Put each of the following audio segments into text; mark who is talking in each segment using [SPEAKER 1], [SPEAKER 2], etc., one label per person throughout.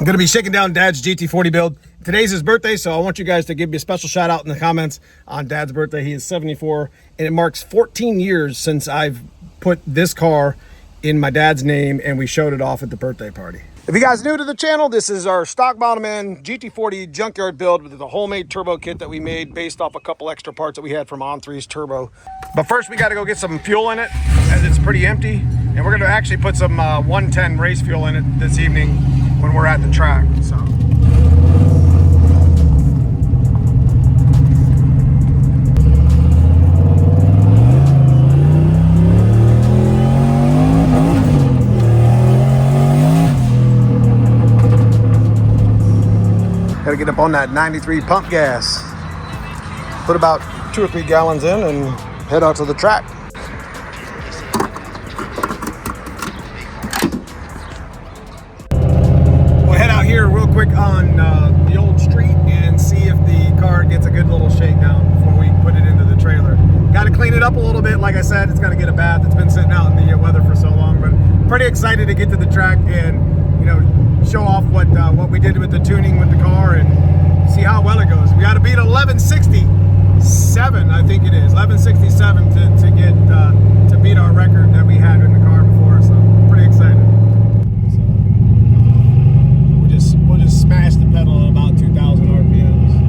[SPEAKER 1] I'm going to be shaking down Dad's GT40 build. Today's his birthday, so I want you guys to give me a special shout out in the comments on Dad's birthday. He is 74, and it marks 14 years since I've put this car in my dad's name, and we showed it off at the birthday party. If you guys are new to the channel, this is our stock bottom end GT40 junkyard build with the homemade turbo kit that we made based off a couple extra parts that we had from On3's turbo. But first we got to go get some fuel in it as it's pretty empty, and we're going to actually put some 110 race fuel in it this evening when we're at the track. So gotta get up on that 93 pump gas. Put about 2 or 3 gallons in and head out to the track. We'll head out here real quick on the old street and see if the car gets a good little shakedown before we put it into the trailer. Got to clean it up a little bit. Like I said, it's got to get a bath. It's been sitting out in the weather for so long, but pretty excited to get to the track and, you know, show off what we did with the tuning with the car and see how well it goes. We got to beat 1167, I think it is 1167 to get to beat our record that we had in the car before. So pretty excited. So we'll just smash the pedal at about 2,000 RPMs.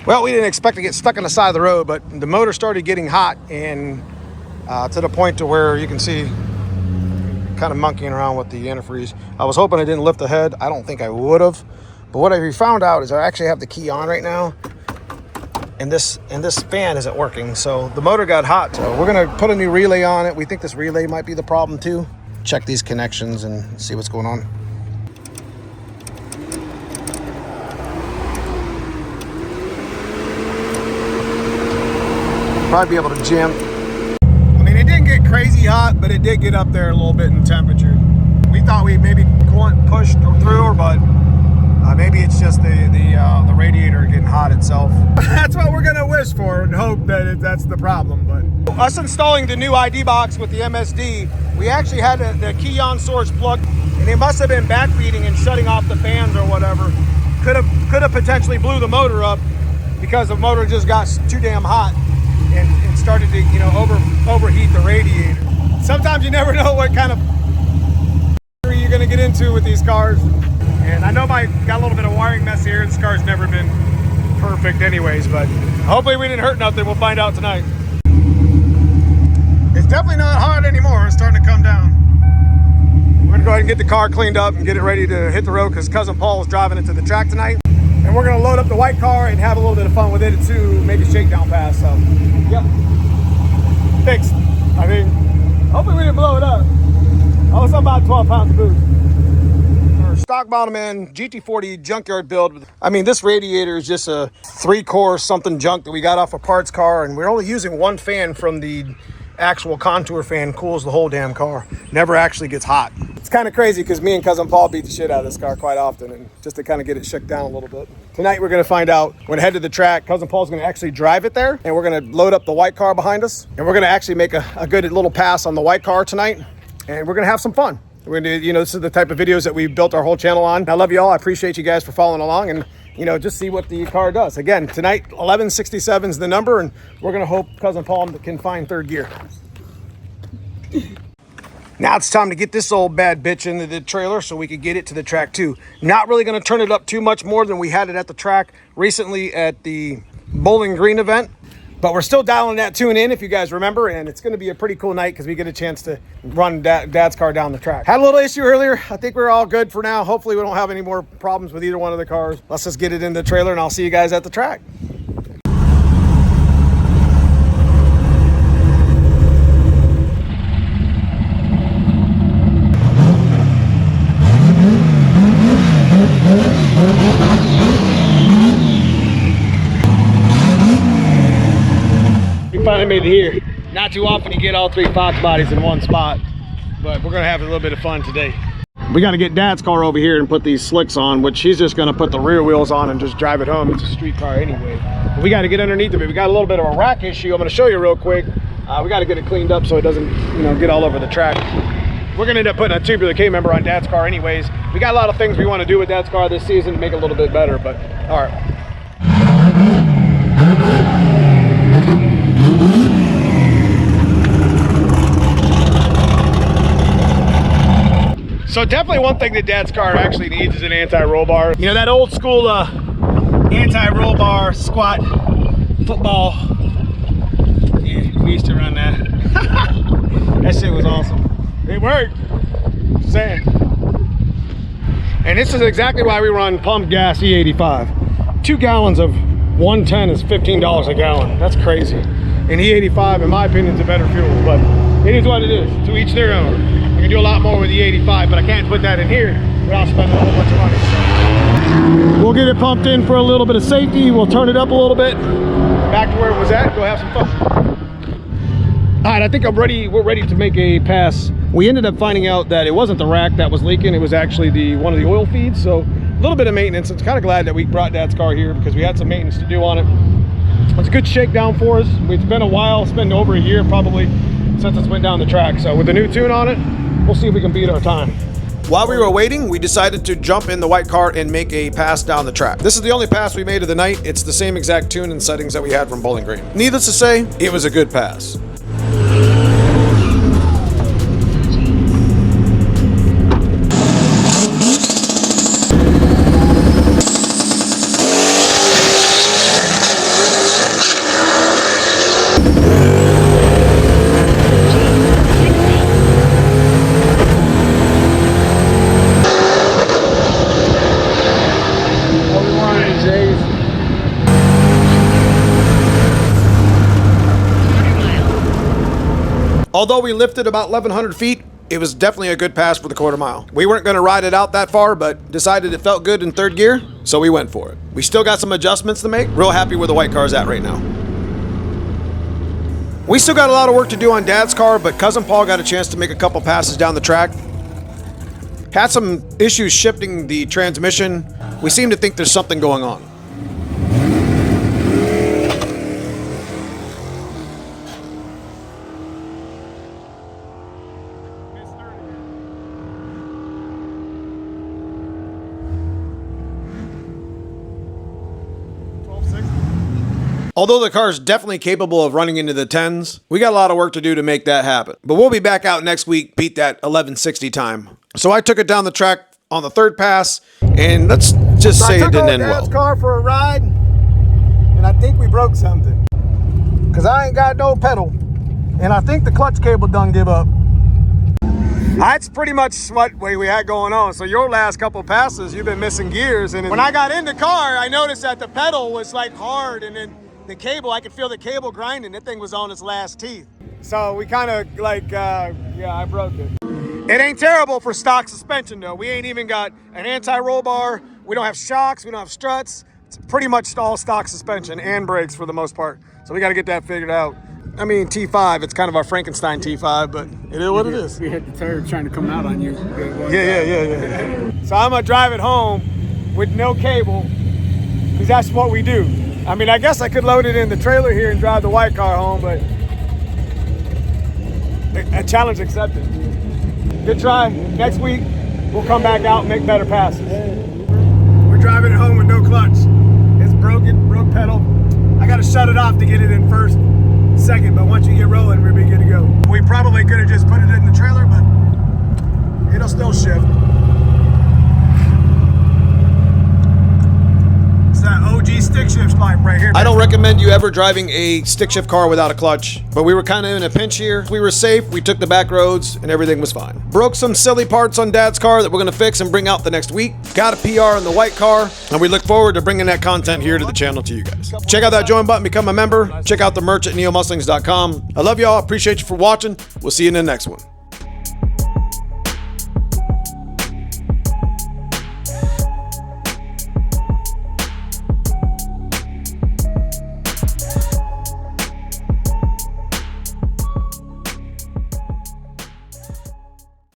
[SPEAKER 1] Well, we didn't expect to get stuck on the side of the road, but the motor started getting hot and to the point to where you can see kind of monkeying around with the antifreeze. I was hoping I didn't lift the head. I don't think I would have. But what I found out is I actually have the key on right now, and this fan isn't working. So the motor got hot. So we're gonna put a new relay on it. We think this relay might be the problem too. Check these connections and see what's going on. Probably be able to jam. I mean, it didn't get crazy hot, but it did get up there a little bit in temperature. We thought we maybe pushed through, but maybe it's just the radiator getting hot itself. That's what we're gonna wish for and hope that that's the problem. But us installing the new ID box with the MSD, we actually had the key on source plugged, and it must have been backfeeding and shutting off the fans or whatever. Could have potentially blew the motor up because the motor just got too damn hot. And started to, you know, overheat the radiator. Sometimes you never know what kind of you're going to get into with these cars. And I know I got a little bit of wiring mess here. This car's never been perfect anyways, but hopefully we didn't hurt nothing. We'll find out tonight. It's definitely not hot anymore. It's starting to come down. We're going to go ahead and get the car cleaned up and get it ready to hit the road because Cousin Paul is driving it to the track tonight. And we're going to load up the white car and have a little bit of fun with it to make a shakedown pass. So, yep. Fixed. I mean, hopefully we didn't blow it up. Oh, it's about 12 pounds of boost. Our stock bottom end GT40 junkyard build. I mean, this radiator is just a 3-core something junk that we got off a parts car, and we're only using one fan from the actual contour fan. Cools the whole damn car. Never actually gets hot. It's kind of crazy because me and Cousin Paul beat the shit out of this car quite often, and just to kind of get it shook down a little bit. Tonight we're going to find out. We're going to head to the track. Cousin Paul's going to actually drive it there, and we're going to load up the white car behind us, and we're going to actually make a good little pass on the white car tonight, and we're going to have some fun. We're going to, you know, this is the type of videos that we've built our whole channel on. I love you all. I appreciate you guys for following along, and you know, just see what the car does. Again, tonight 1167 is the number, and we're going to hope Cousin Paul can find third gear. Now it's time to get this old bad bitch into the trailer so we could get it to the track too. Not really going to turn it up too much more than we had it at the track recently at the Bowling Green event. But we're still dialing that tune in, if you guys remember, and it's going to be a pretty cool night because we get a chance to run Dad's car down the track. Had a little issue earlier. I think we're all good for now. Hopefully we don't have any more problems with either one of the cars. Let's just get it in the trailer, and I'll see you guys at the track. made it here. Not too often you get all 3 Foxbodies in one spot, but we're gonna have a little bit of fun today. We got to get Dad's car over here and put these slicks on, which he's just going to put the rear wheels on and just drive it home. It's a street car anyway. But we got to get underneath of it. We got a little bit of a rack issue. I'm going to show you real quick. We got to get it cleaned up so it doesn't, you know, get all over the track. We're going to end up putting a tubular K member on Dad's car anyways. We got a lot of things we want to do with Dad's car this season to make it a little bit better, but all right. So definitely one thing that Dad's car actually needs is an anti-roll bar. You know, that old school anti-roll bar squat football. Yeah, we used to run that. That shit was awesome. It worked. Just saying. And this is exactly why we run pumped gas E85. 2 gallons of 110 is $15 a gallon. That's crazy. And E85, in my opinion, is a better fuel, but it is what it is. To each their own. I can do a lot more with the 85, but I can't put that in here without spending a whole bunch of money. So we'll get it pumped in for a little bit of safety. We'll turn it up a little bit. Back to where it was at. Go have some fun. All right, I think we're ready to make a pass. We ended up finding out that it wasn't the rack that was leaking. It was actually one of the oil feeds. So a little bit of maintenance. I'm kind of glad that we brought Dad's car here because we had some maintenance to do on it. It's a good shakedown for us. It's been a while. It's been over a year probably since it's went down the track. So with the new tune on it, we'll see if we can beat our time. While we were waiting, we decided to jump in the white car and make a pass down the track. This is the only pass we made of the night. It's the same exact tune and settings that we had from Bowling Green. Needless to say, it was a good pass. Although we lifted about 1,100 feet, it was definitely a good pass for the quarter mile. We weren't going to ride it out that far, but decided it felt good in 3rd gear, so we went for it. We still got some adjustments to make. Real happy where the white car's at right now. We still got a lot of work to do on Dad's car, but Cousin Paul got a chance to make a couple passes down the track. Had some issues shifting the transmission. We seem to think there's something going on. Although the car is definitely capable of running into the 10s, we got a lot of work to do to make that happen. But we'll be back out next week, beat that 1160 time. So I took it down the track on the 3rd pass, and let's just say it didn't end well. I took Dad's car for a ride, and I think we broke something. Because I ain't got no pedal, and I think the clutch cable done give up. That's pretty much what we had going on. So your last couple passes, you've been missing gears. And when I got in the car, I noticed that the pedal was like hard, and then the cable, I could feel the cable grinding. That thing was on its last teeth. So we kind of like, yeah, I broke it. It ain't terrible for stock suspension though. We ain't even got an anti-roll bar. We don't have shocks, we don't have struts. It's pretty much all stock suspension and brakes for the most part. So we got to get that figured out. I mean, T5, it's kind of our Frankenstein T5, but it is what it is.
[SPEAKER 2] We hit the turd trying to come out on you.
[SPEAKER 1] Yeah. So I'm gonna drive it home with no cable, because that's what we do. I mean, I guess I could load it in the trailer here and drive the white car home, but a challenge accepted. Good try. Next week, we'll come back out and make better passes. We're driving it home with no clutch. It's broken, broke pedal. I gotta shut it off to get it in first, second, but once you get rolling, we'll be good to go. We probably could have just put it in the trailer, but it'll still shift. It's that OG stick shift life right here. I don't recommend you ever driving a stick shift car without a clutch, but we were kind of in a pinch here. We were safe, we took the back roads, and everything was fine. Broke some silly parts on Dad's car that we're gonna fix and bring out the next week. Got a PR on the white car, and we look forward to bringing that content here to the channel to you guys. Check out that join button, become a member. Check out the merch at neomustangs.com. I love y'all, appreciate you for watching. We'll see you in the next one.